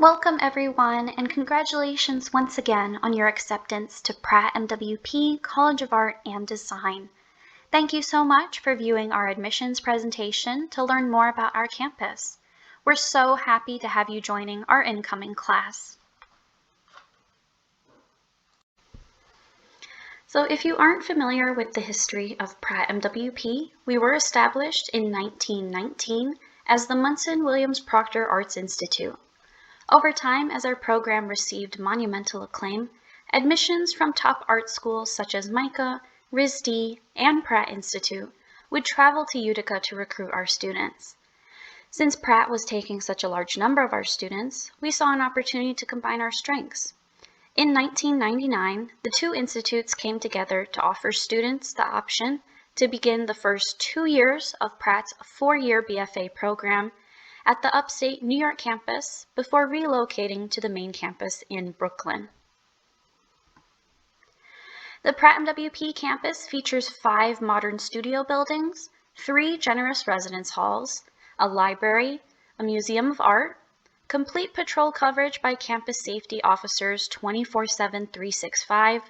Welcome everyone, and congratulations once again on your acceptance to PrattMWP College of Art and Design. Thank you so much for viewing our admissions presentation to learn more about our campus. We're so happy to have you joining our incoming class. So if you aren't familiar with the history of PrattMWP, we were established in 1919 as the Munson Williams Proctor Arts Institute. Over time, as our program received monumental acclaim, admissions from top art schools such as MICA, RISD, and Pratt Institute would travel to Utica to recruit our students. Since Pratt was taking such a large number of our students, we saw an opportunity to combine our strengths. In 1999, the two institutes came together to offer students the option to begin the first 2 years of Pratt's 4-year BFA program at the upstate New York campus before relocating to the main campus in Brooklyn. The PrattMWP campus features 5 modern studio buildings, 3 generous residence halls, a library, a museum of art, complete patrol coverage by campus safety officers 24/7, 365,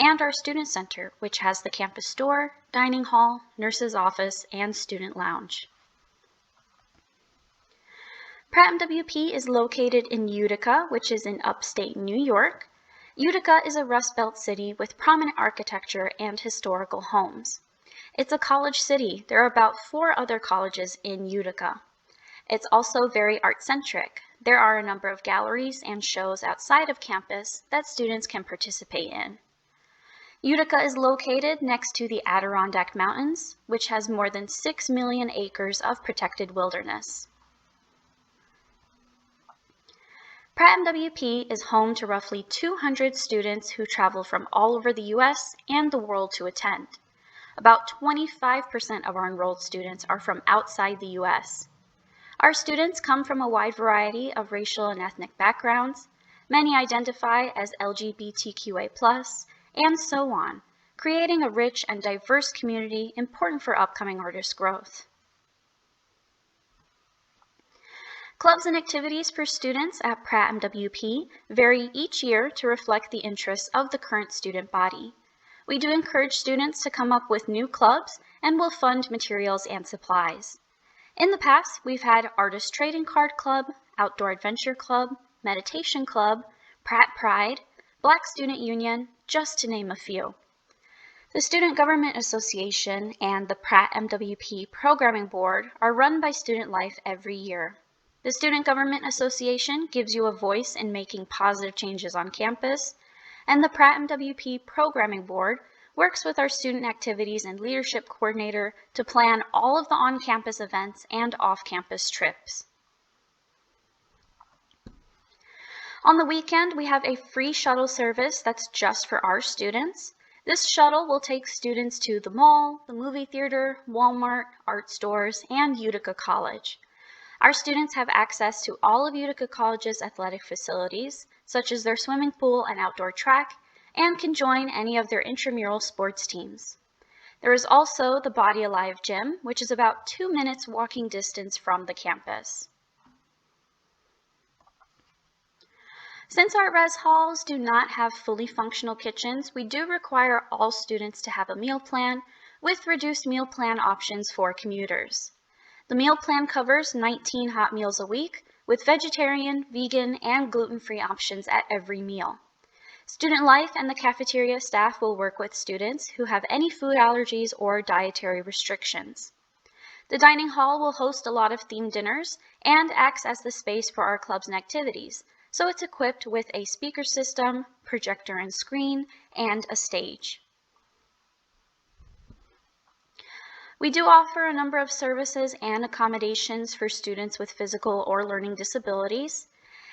and our student center, which has the campus store, dining hall, nurse's office, and student lounge. PrattMWP is located in Utica, which is in upstate New York. Utica is a Rust Belt city with prominent architecture and historical homes. It's a college city. There are about 4 other colleges in Utica. It's also very art-centric. There are a number of galleries and shows outside of campus that students can participate in. Utica is located next to the Adirondack Mountains, which has more than 6 million acres of protected wilderness. PrattMWP is home to roughly 200 students who travel from all over the U.S. and the world to attend. About 25% of our enrolled students are from outside the U.S. Our students come from a wide variety of racial and ethnic backgrounds. Many identify as LGBTQA+, and so on, creating a rich and diverse community important for upcoming artist growth. Clubs and activities for students at PrattMWP vary each year to reflect the interests of the current student body. We do encourage students to come up with new clubs and will fund materials and supplies. In the past, we've had Artist Trading Card Club, Outdoor Adventure Club, Meditation Club, Pratt Pride, Black Student Union, just to name a few. The Student Government Association and the PrattMWP Programming Board are run by Student Life every year. The Student Government Association gives you a voice in making positive changes on campus, and the PrattMWP Programming Board works with our student activities and leadership coordinator to plan all of the on-campus events and off-campus trips. On the weekend, we have a free shuttle service that's just for our students. This shuttle will take students to the mall, the movie theater, Walmart, art stores, and Utica College. Our students have access to all of Utica College's athletic facilities, such as their swimming pool and outdoor track, and can join any of their intramural sports teams. There is also the Body Alive Gym, which is about 2 minutes walking distance from the campus. Since our res halls do not have fully functional kitchens, we do require all students to have a meal plan with reduced meal plan options for commuters. The meal plan covers 19 hot meals a week with vegetarian, vegan, and gluten-free options at every meal. Student Life and the cafeteria staff will work with students who have any food allergies or dietary restrictions. The dining hall will host a lot of themed dinners and acts as the space for our clubs and activities, so it's equipped with a speaker system, projector and screen, and a stage. We do offer a number of services and accommodations for students with physical or learning disabilities.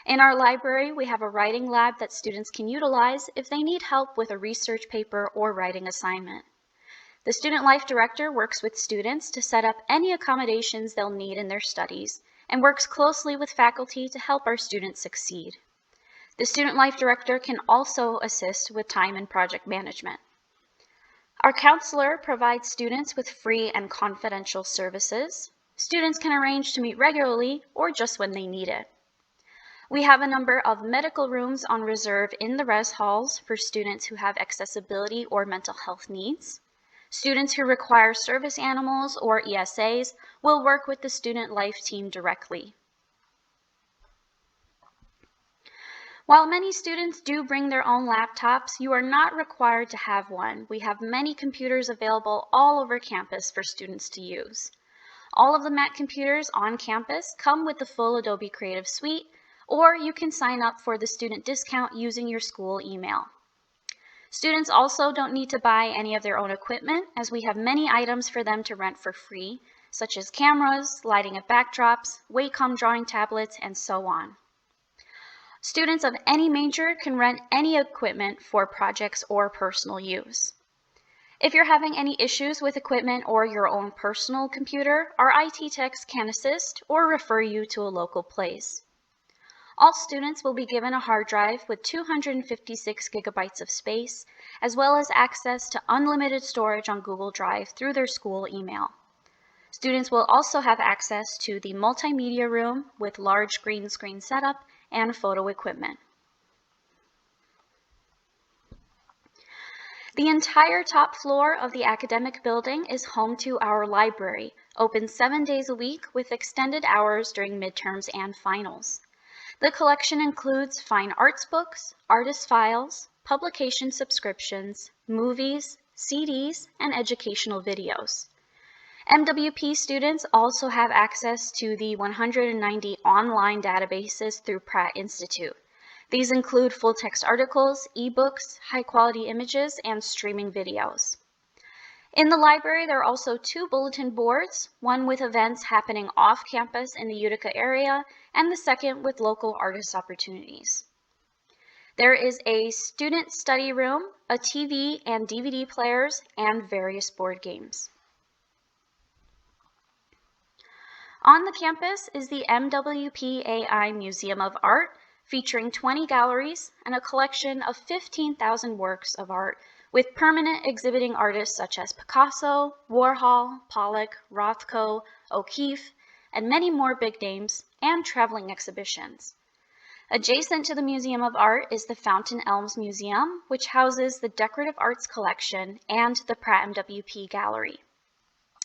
In our library, we have a writing lab that students can utilize if they need help with a research paper or writing assignment. The Student Life Director works with students to set up any accommodations they'll need in their studies and works closely with faculty to help our students succeed. The Student Life Director can also assist with time and project management. Our counselor provides students with free and confidential services. Students can arrange to meet regularly or just when they need it. We have a number of medical rooms on reserve in the res halls for students who have accessibility or mental health needs. Students who require service animals or ESAs will work with the student life team directly. While many students do bring their own laptops, you are not required to have one. We have many computers available all over campus for students to use. All of the Mac computers on campus come with the full Adobe Creative Suite, or you can sign up for the student discount using your school email. Students also don't need to buy any of their own equipment, as we have many items for them to rent for free, such as cameras, lighting of backdrops, Wacom drawing tablets, and so on. Students of any major can rent any equipment for projects or personal use. If you're having any issues with equipment or your own personal computer, our IT techs can assist or refer you to a local place. All students will be given a hard drive with 256 gigabytes of space, as well as access to unlimited storage on Google Drive through their school email. Students will also have access to the multimedia room with large green screen setup and photo equipment. The entire top floor of the academic building is home to our library, open 7 days a week with extended hours during midterms and finals. The collection includes fine arts books, artist files, publication subscriptions, movies, CDs, and educational videos. MWP students also have access to the 190 online databases through Pratt Institute. These include full-text articles, ebooks, high-quality images, and streaming videos. In the library, there are also 2 bulletin boards, one with events happening off campus in the Utica area, and the second with local artist opportunities. There is a student study room, a TV and DVD players, and various board games. On the campus is the MWP AI Museum of Art, featuring 20 galleries and a collection of 15,000 works of art with permanent exhibiting artists such as Picasso, Warhol, Pollock, Rothko, O'Keeffe, and many more big names, and traveling exhibitions. Adjacent to the Museum of Art is the Fountain Elms Museum, which houses the Decorative Arts Collection and the PrattMWP Gallery.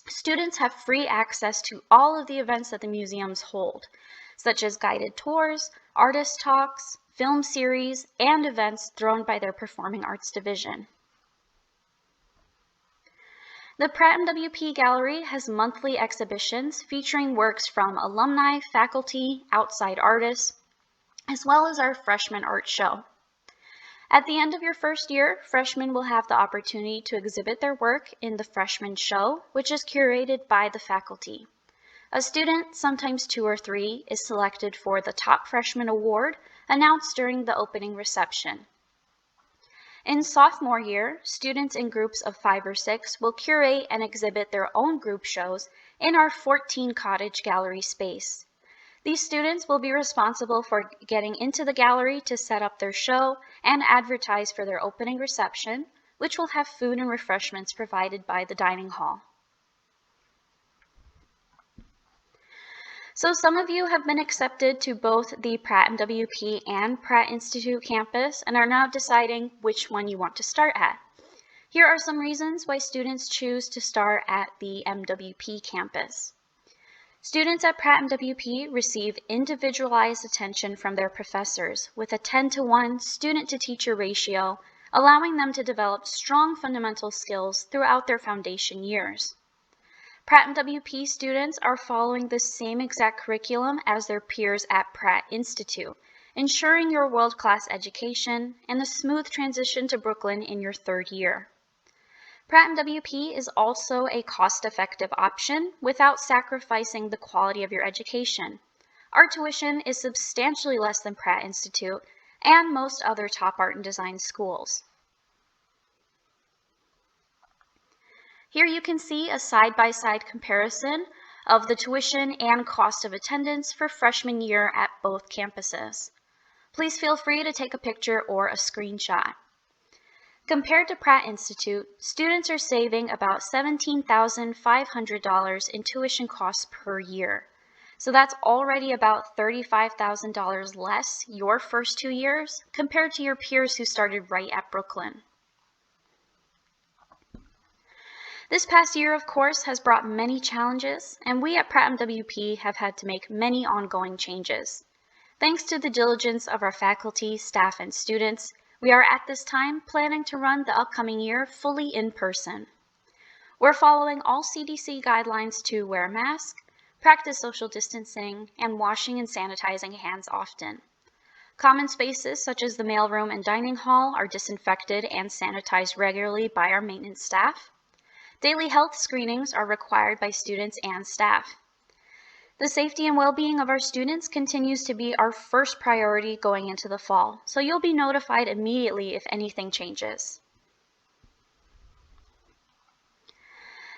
Students have free access to all of the events that the museums hold, such as guided tours, artist talks, film series, and events thrown by their Performing Arts Division. The PrattMWP Gallery has monthly exhibitions featuring works from alumni, faculty, outside artists, as well as our freshman art show. At the end of your first year, freshmen will have the opportunity to exhibit their work in the freshman show, which is curated by the faculty. A student, sometimes 2 or 3, is selected for the Top Freshman Award, announced during the opening reception. In sophomore year, students in groups of 5 or 6 will curate and exhibit their own group shows in our 14-cottage gallery space. These students will be responsible for getting into the gallery to set up their show and advertise for their opening reception, which will have food and refreshments provided by the dining hall. So some of you have been accepted to both the PrattMWP and Pratt Institute campus and are now deciding which one you want to start at. Here are some reasons why students choose to start at the MWP campus. Students at PrattMWP receive individualized attention from their professors with a 10-to-1 student-to-teacher ratio, allowing them to develop strong fundamental skills throughout their foundation years. PrattMWP students are following the same exact curriculum as their peers at Pratt Institute, ensuring your world-class education and a smooth transition to Brooklyn in your 3rd year. PrattMWP is also a cost-effective option without sacrificing the quality of your education. Our tuition is substantially less than Pratt Institute and most other top art and design schools. Here you can see a side-by-side comparison of the tuition and cost of attendance for freshman year at both campuses. Please feel free to take a picture or a screenshot. Compared to Pratt Institute, students are saving about $17,500 in tuition costs per year. So that's already about $35,000 less your first 2 years compared to your peers who started right at Brooklyn. This past year, of course, has brought many challenges, and we at PrattMWP have had to make many ongoing changes. Thanks to the diligence of our faculty, staff, and students, we are at this time planning to run the upcoming year fully in person. We're following all CDC guidelines to wear a mask, practice social distancing, and washing and sanitizing hands often. Common spaces such as the mailroom and dining hall are disinfected and sanitized regularly by our maintenance staff. Daily health screenings are required by students and staff. The safety and well-being of our students continues to be our first priority going into the fall, so you'll be notified immediately if anything changes.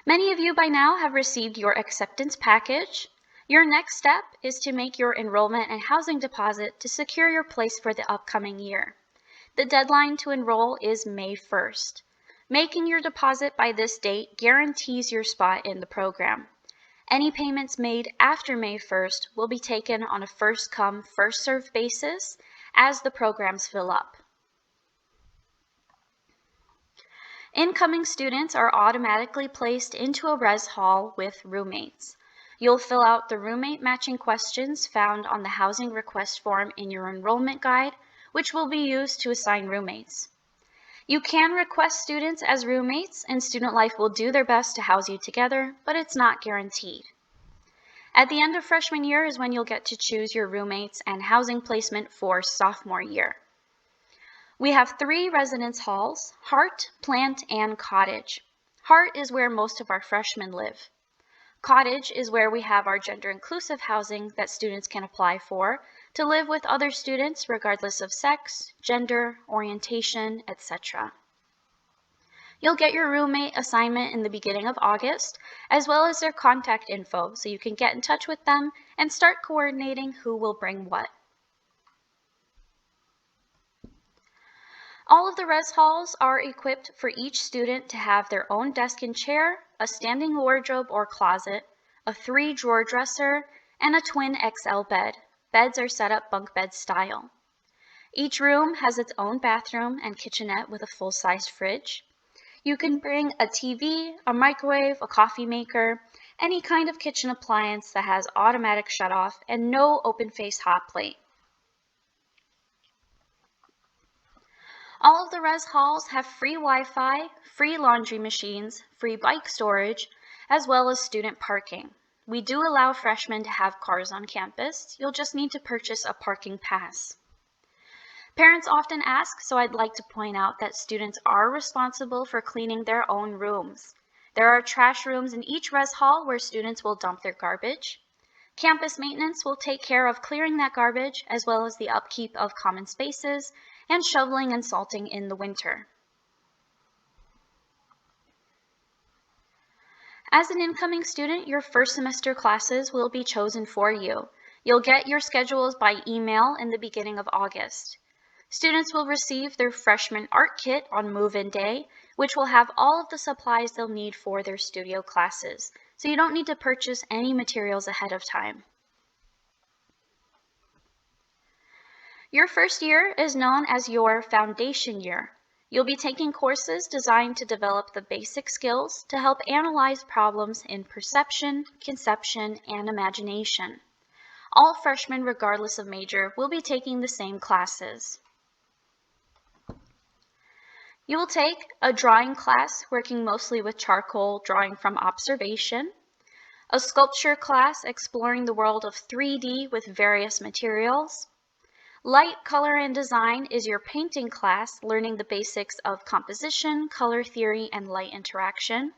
Many of you by now have received your acceptance package. Your next step is to make your enrollment and housing deposit to secure your place for the upcoming year. The deadline to enroll is May 1st. Making your deposit by this date guarantees your spot in the program. Any payments made after May 1st will be taken on a first-come, first-served basis as the programs fill up. Incoming students are automatically placed into a res hall with roommates. You'll fill out the roommate matching questions found on the housing request form in your enrollment guide, which will be used to assign roommates. You can request students as roommates, and Student Life will do their best to house you together, but it's not guaranteed. At the end of freshman year is when you'll get to choose your roommates and housing placement for sophomore year. We have 3 residence halls: Heart, Plant, and Cottage. Heart is where most of our freshmen live. Cottage is where we have our gender-inclusive housing that students can apply for to live with other students regardless of sex, gender, orientation, etc. You'll get your roommate assignment in the beginning of August, as well as their contact info, so you can get in touch with them and start coordinating who will bring what. All of the res halls are equipped for each student to have their own desk and chair, a standing wardrobe or closet, a 3-drawer dresser, and a twin XL bed. Beds are set up bunk bed style. Each room has its own bathroom and kitchenette with a full-sized fridge. You can bring a TV, a microwave, a coffee maker, any kind of kitchen appliance that has automatic shutoff and no open-face hot plate. All of the res halls have free Wi-Fi, free laundry machines, free bike storage, as well as student parking. We do allow freshmen to have cars on campus. You'll just need to purchase a parking pass. Parents often ask, so I'd like to point out that students are responsible for cleaning their own rooms. There are trash rooms in each res hall where students will dump their garbage. Campus maintenance will take care of clearing that garbage, as well as the upkeep of common spaces and shoveling and salting in the winter. As an incoming student, your first semester classes will be chosen for you. You'll get your schedules by email in the beginning of August. Students will receive their freshman art kit on move-in day, which will have all of the supplies they'll need for their studio classes, so you don't need to purchase any materials ahead of time. Your first year is known as your foundation year. You'll be taking courses designed to develop the basic skills to help analyze problems in perception, conception, and imagination. All freshmen, regardless of major, will be taking the same classes. You will take a drawing class working mostly with charcoal, drawing from observation, a sculpture class exploring the world of 3D with various materials. Light, color, and design is your painting class, learning the basics of composition, color theory, and light interaction.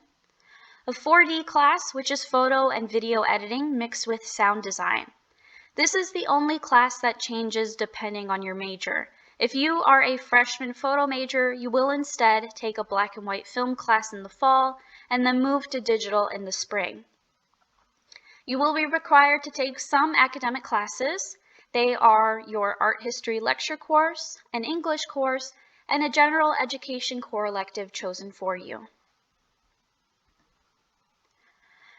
A 4D class, which is photo and video editing mixed with sound design. This is the only class that changes depending on your major. If you are a freshman photo major, you will instead take a black and white film class in the fall and then move to digital in the spring. You will be required to take some academic classes. They are your art history lecture course, an English course, and a general education core elective chosen for you.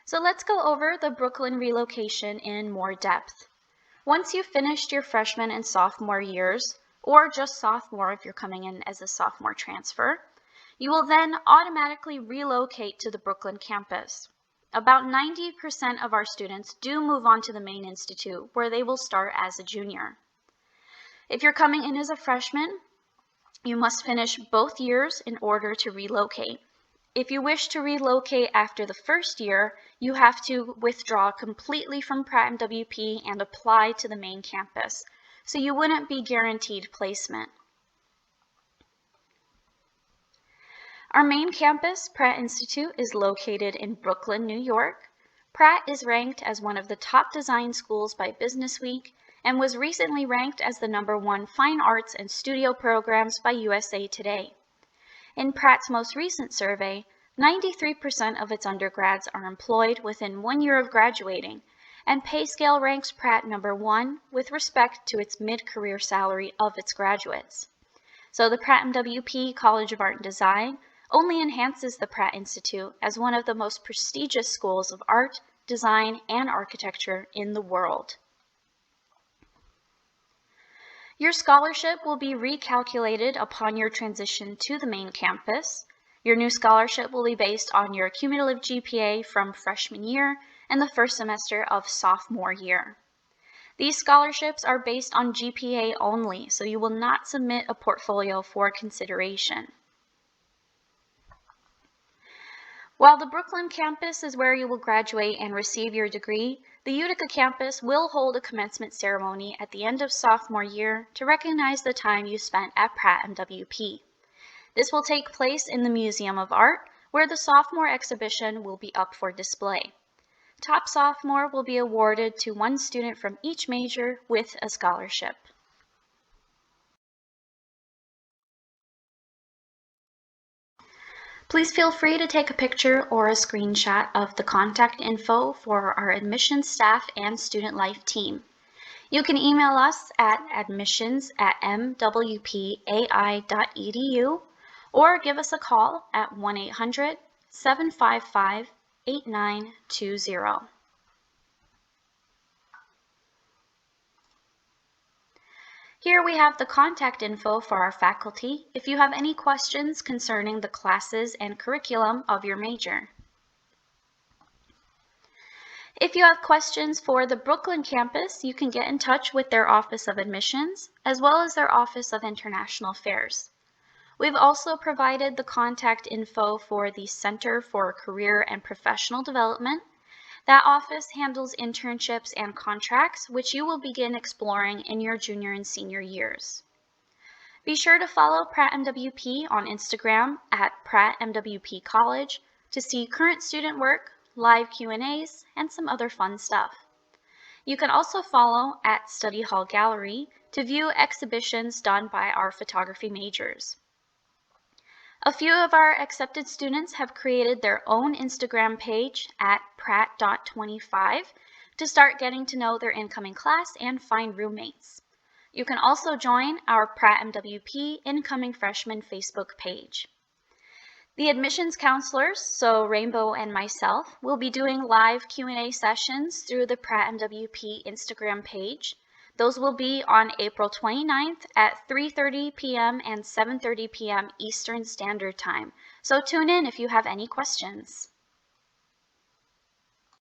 So let's go over the Brooklyn relocation in more depth. Once you've finished your freshman and sophomore years, or just sophomore if you're coming in as a sophomore transfer, you will then automatically relocate to the Brooklyn campus. About 90% of our students do move on to the main institute, where they will start as a junior. If you're coming in as a freshman, you must finish both years in order to relocate. If you wish to relocate after the first year, you have to withdraw completely from PrattMWP and apply to the main campus, so you wouldn't be guaranteed placement. Our main campus, Pratt Institute, is located in Brooklyn, New York. Pratt is ranked as one of the top design schools by Business Week and was recently ranked as the #1 fine arts and studio programs by USA Today. In Pratt's most recent survey, 93% of its undergrads are employed within 1 year of graduating, and pay scale ranks Pratt #1 with respect to its mid-career salary of its graduates. So the PrattMWP College of Art and Design only enhances the Pratt Institute as one of the most prestigious schools of art, design, and architecture in the world. Your scholarship will be recalculated upon your transition to the main campus. Your new scholarship will be based on your cumulative GPA from freshman year and the first semester of sophomore year. These scholarships are based on GPA only, so you will not submit a portfolio for consideration. While the Brooklyn campus is where you will graduate and receive your degree, the Utica campus will hold a commencement ceremony at the end of sophomore year to recognize the time you spent at PrattMWP. This will take place in the Museum of Art, where the sophomore exhibition will be up for display. Top sophomore will be awarded to one student from each major with a scholarship. Please feel free to take a picture or a screenshot of the contact info for our admissions staff and student life team. You can email us at admissions@mwpai.edu or give us a call at 1-800-755-8920. Here we have the contact info for our faculty if you have any questions concerning the classes and curriculum of your major. If you have questions for the Brooklyn campus, you can get in touch with their Office of Admissions as well as their Office of International Affairs. We've also provided the contact info for the Center for Career and Professional Development. That office handles internships and contracts, which you will begin exploring in your junior and senior years. Be sure to follow PrattMWP on Instagram at PrattMWP College to see current student work, live Q&As, and some other fun stuff. You can also follow at Study Hall Gallery to view exhibitions done by our photography majors. A few of our accepted students have created their own Instagram page at Pratt.25 to start getting to know their incoming class and find roommates. You can also join our PrattMWP Incoming Freshman Facebook page. The admissions counselors, so Rainbow and myself, will be doing live Q&A sessions through the PrattMWP Instagram page. Those will be on April 29th at 3:30 p.m. and 7:30 p.m. Eastern Standard Time. So tune in if you have any questions.